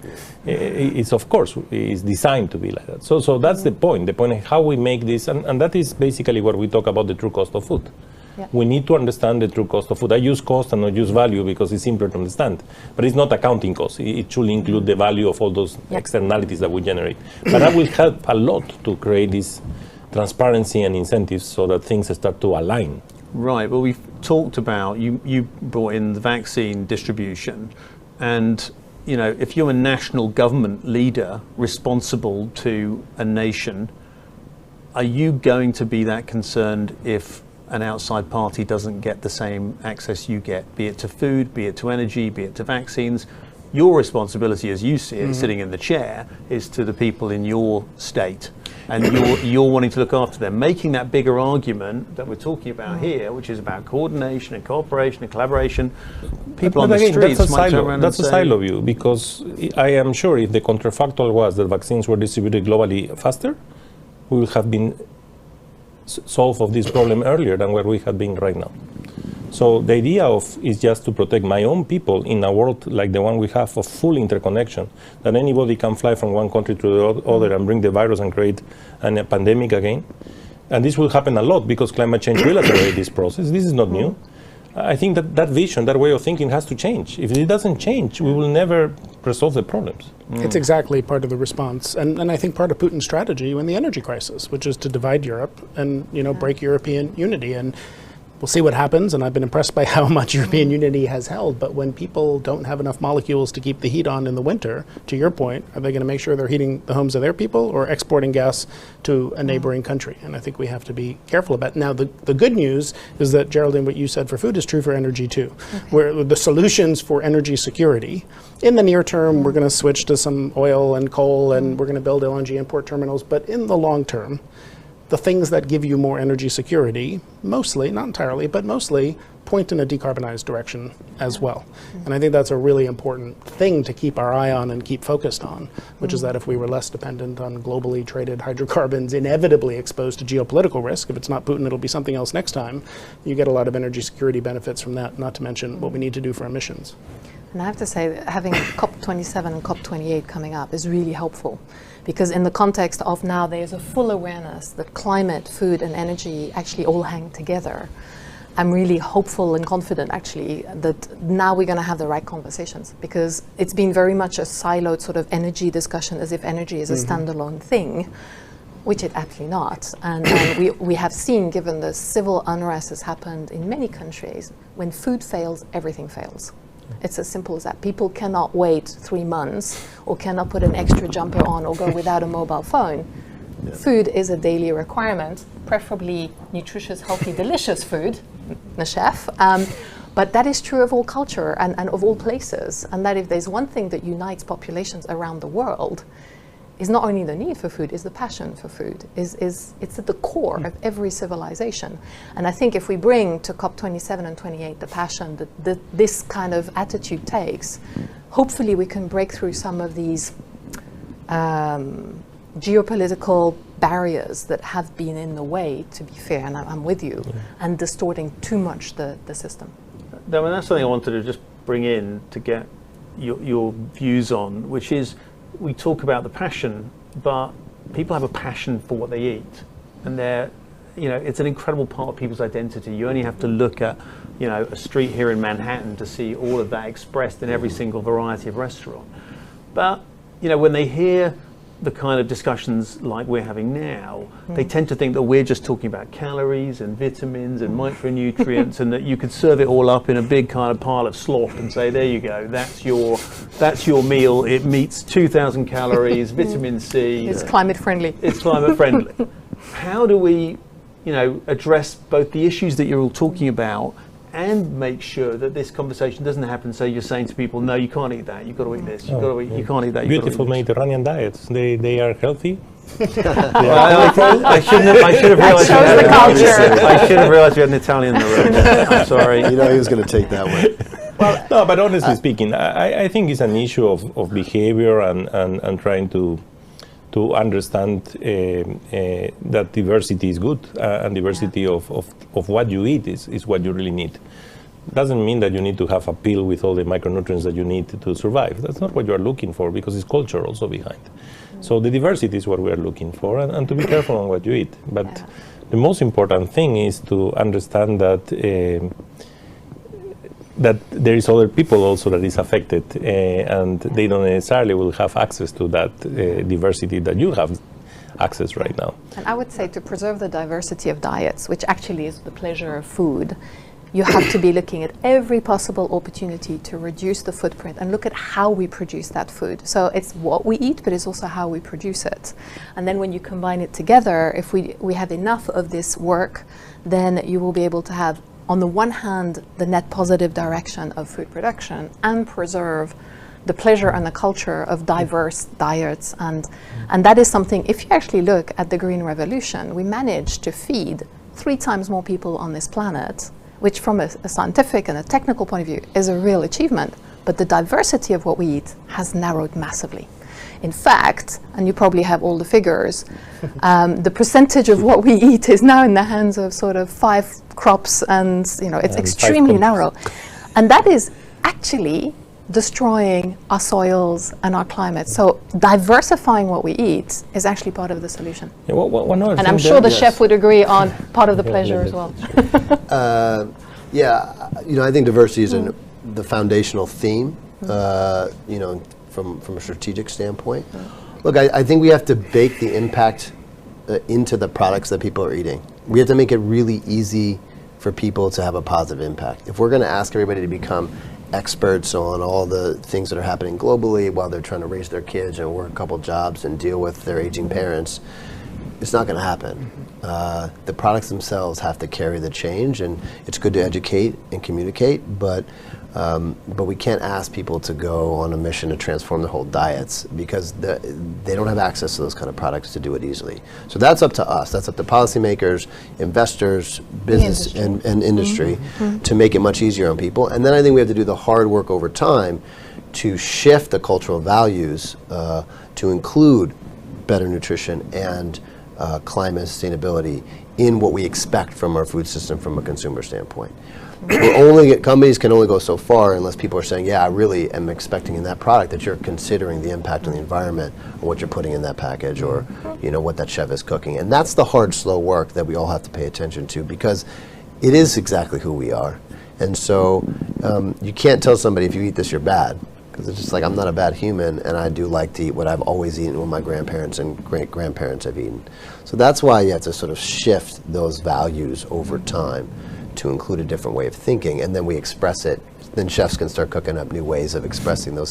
[SPEAKER 19] It's, of course, it's designed to be like that. So that's the point. The point is how we make this, and that is basically what we talk about, the true cost of food.
[SPEAKER 20] Yeah.
[SPEAKER 19] We need to understand the true cost of food. I use cost and not use value because it's simpler to understand. But it's not accounting cost. It should include the value of all those externalities that we generate. But that will help a lot to create this transparency and incentives so that things start to align.
[SPEAKER 1] Right, well, we've talked about, you brought in the vaccine distribution, and if you're a national government leader responsible to a nation, are you going to be that concerned if an outside party doesn't get the same access you get, be it to food, be it to energy, be it to vaccines? Your responsibility, as you see it, sitting in the chair, is to the people in your state. And you're wanting to look after them, making that bigger argument that we're talking about here, which is about coordination and cooperation and collaboration. People on the streets might turn around and say...
[SPEAKER 19] That's a silo view, because I am sure if the counterfactual was that vaccines were distributed globally faster, we would have been solved of this problem earlier than where we have been right now. So the idea is just to protect my own people in a world like the one we have of full interconnection, that anybody can fly from one country to the other and bring the virus and create a pandemic again. And this will happen a lot because climate change will accelerate this process. This is not new. I think that vision, that way of thinking has to change. If it doesn't change, we will never resolve the problems.
[SPEAKER 21] It's exactly part of the response. And I think part of Putin's strategy in the energy crisis, which is to divide Europe and break European unity. And we'll see what happens, and I've been impressed by how much European unity has held, but when people don't have enough molecules to keep the heat on in the winter, to your point, are they going to make sure they're heating the homes of their people or exporting gas to a neighboring country? And I think we have to be careful about it. Now, the good news is that, Geraldine, what you said for food is true for energy too, where the solutions for energy security, in the near term, we're going to switch to some oil and coal, and we're going to build LNG import terminals, but in the long term, the things that give you more energy security, mostly, not entirely, but mostly point in a decarbonized direction as well. And I think that's a really important thing to keep our eye on and keep focused on, which is that if we were less dependent on globally traded hydrocarbons inevitably exposed to geopolitical risk, if it's not Putin, it'll be something else next time, you get a lot of energy security benefits from that, not to mention what we need to do for emissions.
[SPEAKER 20] And I have to say that having COP27 and COP28 coming up is really helpful, because in the context of now there's a full awareness that climate, food and energy actually all hang together. I'm really hopeful and confident actually that now we're going to have the right conversations, because it's been very much a siloed sort of energy discussion, as if energy is a standalone thing, which it absolutely not. And we have seen, given the civil unrest has happened in many countries, when food fails, everything fails. It's as simple as that. People cannot wait 3 months or cannot put an extra jumper on or go without a mobile phone. Yeah. Food is a daily requirement, preferably nutritious, healthy, delicious food, the chef. But that is true of all culture and of all places. And that if there's one thing that unites populations around the world, is not only the need for food, is the passion for food. It's at the core of every civilization. And I think if we bring to COP27 and 28 the passion that this kind of attitude takes, hopefully we can break through some of these geopolitical barriers that have been in the way, to be fair, and I'm with you, and distorting too much the system.
[SPEAKER 1] That's something I wanted to just bring in to get your views on, which is, we talk about the passion, but people have a passion for what they eat, and it's an incredible part of people's identity. You only have to look at, a street here in Manhattan to see all of that expressed in every single variety of restaurant. But, when they hear the kind of discussions like we're having now, they tend to think that we're just talking about calories and vitamins and micronutrients, and that you could serve it all up in a big kind of pile of slop and say, there you go, that's your meal. It meets 2,000 calories, vitamin C.
[SPEAKER 20] It's climate friendly.
[SPEAKER 1] It's climate friendly. How do we, address both the issues that you're all talking about and make sure that this conversation doesn't happen? So you're saying to people, no, you can't eat that. You've got to eat this. You've got to eat. You can't eat that.
[SPEAKER 19] Beautiful Mediterranean diets. They are healthy.
[SPEAKER 1] I should have realised. I should have realised we had an Italian in the room. I'm sorry.
[SPEAKER 18] He was going to take that one.
[SPEAKER 19] Well, no, but honestly speaking, I think it's an issue of behavior and trying to understand that diversity is good, and diversity of what you eat is what you really need. Doesn't mean that you need to have a pill with all the micronutrients that you need to survive. That's not what you are looking for, because it's culture also behind. So the diversity is what we are looking for, and to be careful on what you eat. But the most important thing is to understand that that there is other people also that is affected, and they don't necessarily will have access to that diversity that you have access right now.
[SPEAKER 20] And I would say, to preserve the diversity of diets, which actually is the pleasure of food, you have to be looking at every possible opportunity to reduce the footprint and look at how we produce that food. So it's what we eat, but it's also how we produce it. And then when you combine it together, if we have enough of this work, then you will be able to have, on the one hand, the net positive direction of food production, and preserve the pleasure and the culture of diverse diets. And that is something, if you actually look at the Green Revolution, we managed to feed 3 times more people on this planet, which from a scientific and a technical point of view is a real achievement. But the diversity of what we eat has narrowed massively. In fact, and you probably have all the figures, the percentage of what we eat is now in the hands of sort of 5 crops, and it's extremely narrow. And that is actually destroying our soils and our climate. So diversifying what we eat is actually part of the solution.
[SPEAKER 19] Yeah, and
[SPEAKER 20] I'm sure the chef would agree on part of the pleasure as well.
[SPEAKER 18] I think diversity is the foundational theme, from a strategic standpoint. Look, I think we have to bake the impact into the products that people are eating. We have to make it really easy for people to have a positive impact. If we're going to ask everybody to become experts on all the things that are happening globally while they're trying to raise their kids and work a couple jobs and deal with their aging parents, it's not going to happen. The products themselves have to carry the change, and it's good to educate and communicate, but we can't ask people to go on a mission to transform their whole diets, because they don't have access to those kind of products to do it easily. So that's up to us. That's up to policymakers, investors, business, and industry to make it much easier on people. And then I think we have to do the hard work over time to shift the cultural values to include better nutrition and climate sustainability in what we expect from our food system from a consumer standpoint. Companies can only go so far unless people are saying, yeah, I really am expecting in that product that you're considering the impact on the environment, or what you're putting in that package, or what that chef is cooking. And that's the hard, slow work that we all have to pay attention to, because it is exactly who we are. And so you can't tell somebody, if you eat this, you're bad. Because it's just like, I'm not a bad human, and I do like to eat what I've always eaten, what my grandparents and great-grandparents have eaten. So that's why you have to sort of shift those values over time to include a different way of thinking, and then we express it. Then chefs can start cooking up new ways of expressing that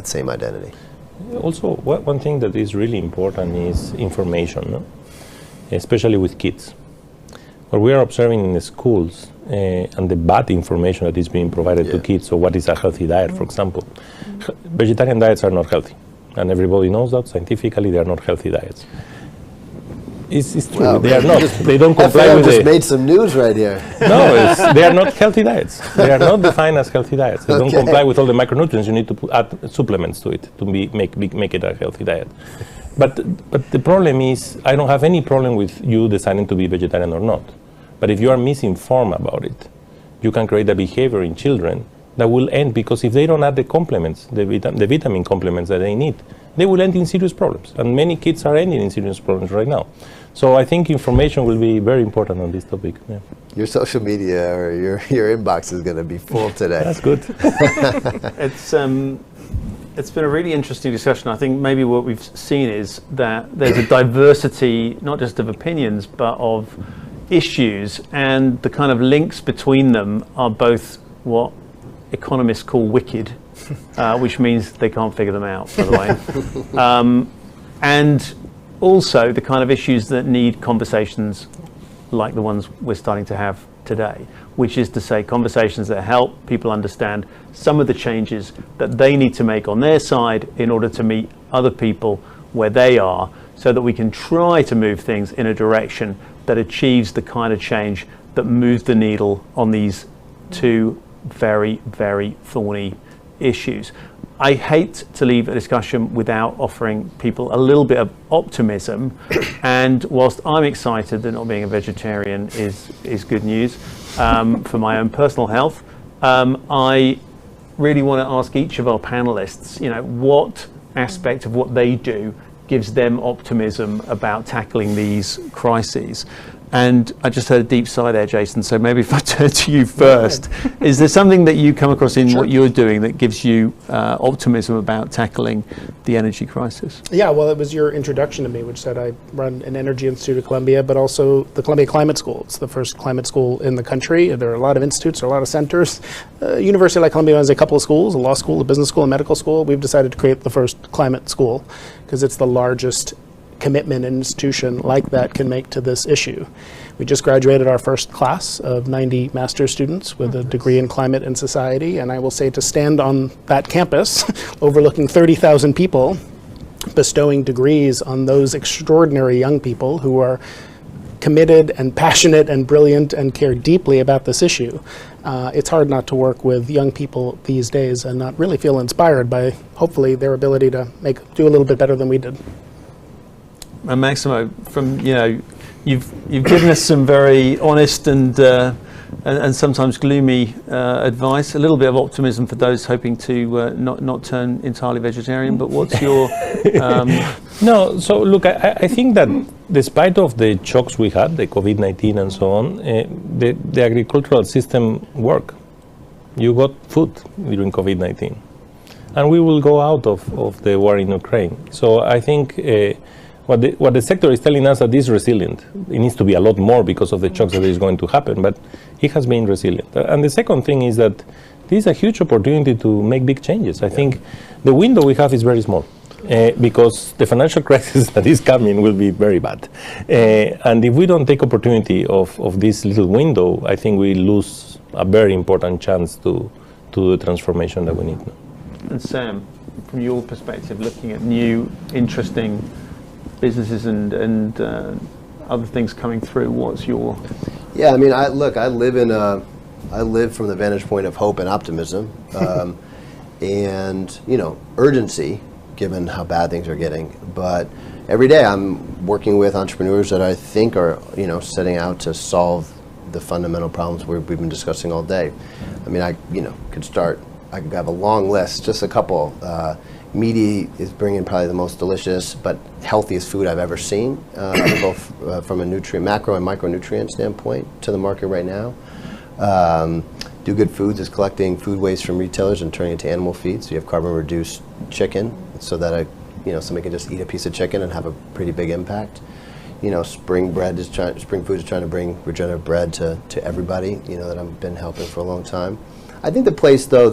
[SPEAKER 18] same identity.
[SPEAKER 19] Also, one thing that is really important is information, no? Especially with kids. What we are observing in the schools and the bad information that is being provided to kids, so what is a healthy diet, for example. Vegetarian diets are not healthy, and everybody knows that scientifically they are not healthy diets. It's true. Well, they are not. They don't comply with
[SPEAKER 18] just made some news right here.
[SPEAKER 19] No, they are not healthy diets. They are not defined as healthy diets. They don't comply with all the micronutrients. You need to add supplements to it to make it a healthy diet. But the problem is, I don't have any problem with you deciding to be vegetarian or not. But if you are misinformed about it, you can create a behavior in children that will end, because if they don't add the complements, the vitamin complements that they need, they will end in serious problems. And many kids are ending in serious problems right now. So I think information will be very important on this topic. Yeah.
[SPEAKER 18] Your social media or your inbox is going to be full today.
[SPEAKER 19] That's good.
[SPEAKER 1] It's been a really interesting discussion. I think maybe what we've seen is that there's a diversity, not just of opinions, but of issues, and the kind of links between them are both what economists call wicked, which means they can't figure them out, by the way. And also the kind of issues that need conversations like the ones we're starting to have today, which is to say conversations that help people understand some of the changes that they need to make on their side in order to meet other people where they are, so that we can try to move things in a direction that achieves the kind of change that moves the needle on these two very, very thorny issues. I hate to leave a discussion without offering people a little bit of optimism, and whilst I'm excited that not being a vegetarian is good news for my own personal health, I really want to ask each of our panelists, what aspect of what they do gives them optimism about tackling these crises. And I just heard a deep sigh there, Jason, so maybe if I turn to you first. Is there something that you come across in what you're doing that gives you optimism about tackling the energy crisis?
[SPEAKER 21] Yeah, well, it was your introduction to me, which said I run an energy institute at Columbia, but also the Columbia Climate School. It's the first climate school in the country. There are a lot of institutes, there are a lot of centers. University like Columbia has a couple of schools, a law school, a business school, a medical school. We've decided to create the first climate school because it's the largest commitment an institution like that can make to this issue. We just graduated our first class of 90 master's students with a degree in climate and society, and I will say to stand on that campus overlooking 30,000 people, bestowing degrees on those extraordinary young people who are committed and passionate and brilliant and care deeply about this issue. It's hard not to work with young people these days and not really feel inspired by hopefully their ability to do a little bit better than we did.
[SPEAKER 1] And Maximo, from you've given us some very honest and sometimes gloomy advice. A little bit of optimism for those hoping to not turn entirely vegetarian. But what's your?
[SPEAKER 19] No. So look, I think that despite of the shocks we had, the COVID-19 and so on, the agricultural system worked. You got food during COVID-19, and we will go out of the war in Ukraine. So I think. What the sector is telling us that is resilient. It needs to be a lot more because of the shocks that is going to happen, but it has been resilient. And the second thing is that this is a huge opportunity to make big changes. I think the window we have is very small because the financial crisis that is coming will be very bad. And if we don't take opportunity of this little window, I think we lose a very important chance to do the transformation that we need.
[SPEAKER 1] And Sam, from your perspective, looking at new, interesting businesses and other things coming through, what's your?
[SPEAKER 18] Yeah, I mean, I live from the vantage point of hope and optimism, and urgency, given how bad things are getting. But every day I'm working with entrepreneurs that I think are setting out to solve the fundamental problems we've been discussing all day. I mean, I could have a long list, just a couple. Meaty is bringing probably the most delicious but healthiest food I've ever seen, both from a macro and micronutrient standpoint to the market right now. Do Good Foods is collecting food waste from retailers and turning it to animal feed, so you have carbon-reduced chicken, so that somebody can just eat a piece of chicken and have a pretty big impact. Spring Foods is trying to bring regenerative bread to everybody, that I've been helping for a long time. I think the place, though,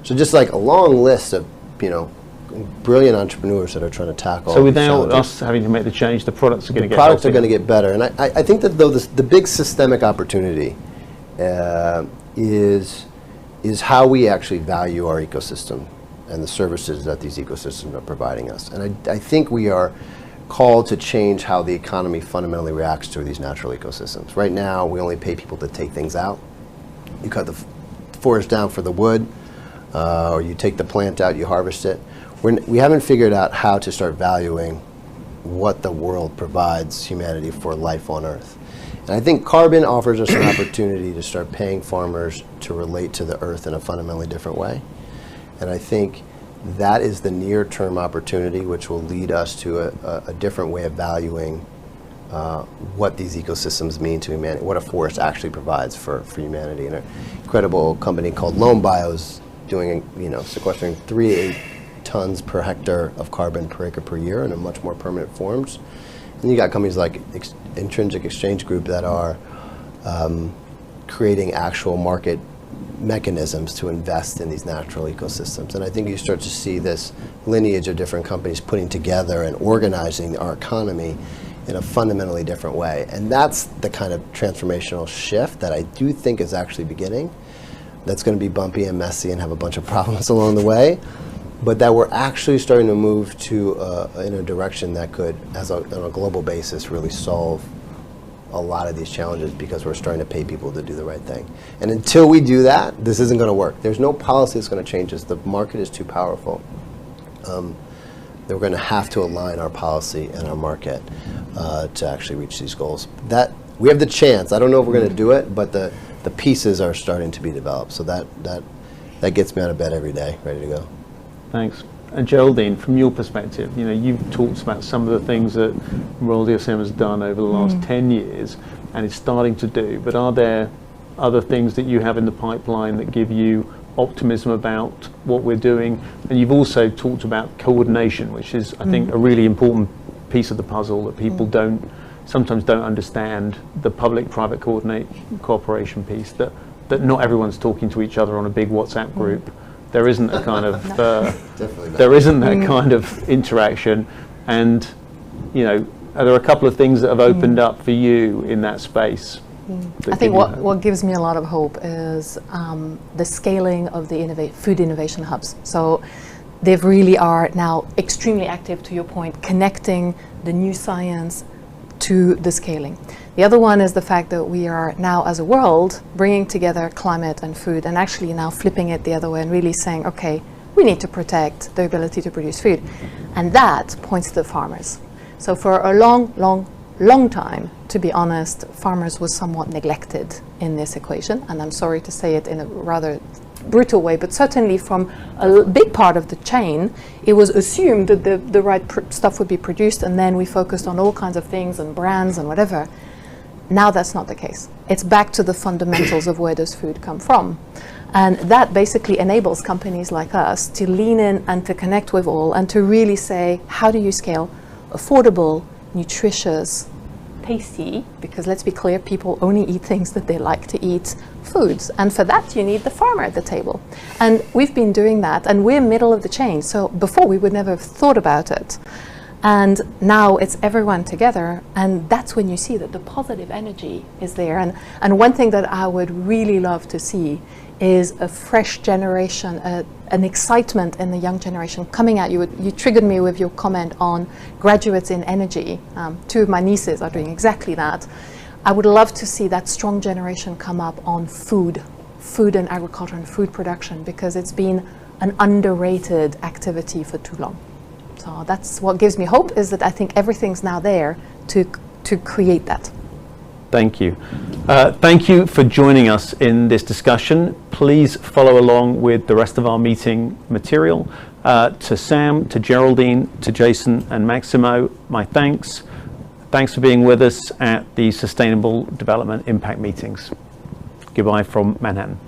[SPEAKER 18] so just like a long list of, brilliant entrepreneurs that are trying to tackle.
[SPEAKER 1] So without us having to make the change, the products are going to get better.
[SPEAKER 18] Products are going to get better, and I think that though the big systemic opportunity is how we actually value our ecosystem and the services that these ecosystems are providing us. And I think we are called to change how the economy fundamentally reacts to these natural ecosystems. Right now, we only pay people to take things out. You cut the forest down for the wood, or you take the plant out, you harvest it. We haven't figured out how to start valuing what the world provides humanity for life on Earth. And I think carbon offers us an opportunity to start paying farmers to relate to the Earth in a fundamentally different way. And I think that is the near-term opportunity which will lead us to a different way of valuing what these ecosystems mean to humanity, what a forest actually provides for humanity. And an incredible company called Lone Bio is doing, sequestering 3 to 8 tons per hectare of carbon per acre per year in a much more permanent forms. And you got companies like Intrinsic Exchange Group that are creating actual market mechanisms to invest in these natural ecosystems. And I think you start to see this lineage of different companies putting together and organizing our economy in a fundamentally different way. And that's the kind of transformational shift that I do think is actually beginning. That's going to be bumpy and messy and have a bunch of problems along the way, but that we're actually starting to move to in a direction that could, on a global basis, really solve a lot of these challenges, because we're starting to pay people to do the right thing. And until we do that, this isn't going to work. There's no policy that's going to change this. The market is too powerful. That we're going to have to align our policy and our market to actually reach these goals. That we have the chance. I don't know if we're going to do it, but the pieces are starting to be developed. So that gets me out of bed every day, ready to go.
[SPEAKER 1] Thanks. And Geraldine, from your perspective, you've talked about some of the things that Royal DSM has done over the last 10 years and is starting to do, but are there other things that you have in the pipeline that give you optimism about what we're doing? And you've also talked about coordination, which is, I think, a really important piece of the puzzle that people sometimes don't understand, the public-private cooperation piece, that not everyone's talking to each other on a big WhatsApp group. There isn't a kind of there isn't that kind of interaction, and are there a couple of things that have opened up for you in that space?
[SPEAKER 20] I think what gives me a lot of hope is the scaling of the food innovation hubs. So they really are now extremely active, to your point, connecting the new science to the scaling. The other one is the fact that we are now, as a world, bringing together climate and food, and actually now flipping it the other way and really saying, okay, we need to protect the ability to produce food. And that points to the farmers. So for a long time, to be honest, farmers was somewhat neglected in this equation. And I'm sorry to say it in a rather brutal way, but certainly from a big part of the chain, it was assumed that the right stuff would be produced, and then we focused on all kinds of things and brands and whatever. Now that's not the case. It's back to the fundamentals of where does food come from. And that basically enables companies like us to lean in and to connect with all and to really say, how do you scale affordable, nutritious, tasty, because let's be clear, people only eat things that they like to eat, foods. And for that, you need the farmer at the table. And we've been doing that, and we're middle of the chain. So before, we would never have thought about it. And now it's everyone together, and that's when you see that the positive energy is there. And one thing that I would really love to see is a fresh generation, an excitement in the young generation coming out. You triggered me with your comment on graduates in energy. Two of my nieces are doing exactly that. I would love to see that strong generation come up on food and agriculture and food production, because it's been an underrated activity for too long. So that's what gives me hope, is that I think everything's now there to create that.
[SPEAKER 1] Thank you. Thank you for joining us in this discussion. Please follow along with the rest of our meeting material. To Sam, to Geraldine, to Jason and Maximo, my thanks. Thanks for being with us at the Sustainable Development Impact Meetings. Goodbye from Manhattan.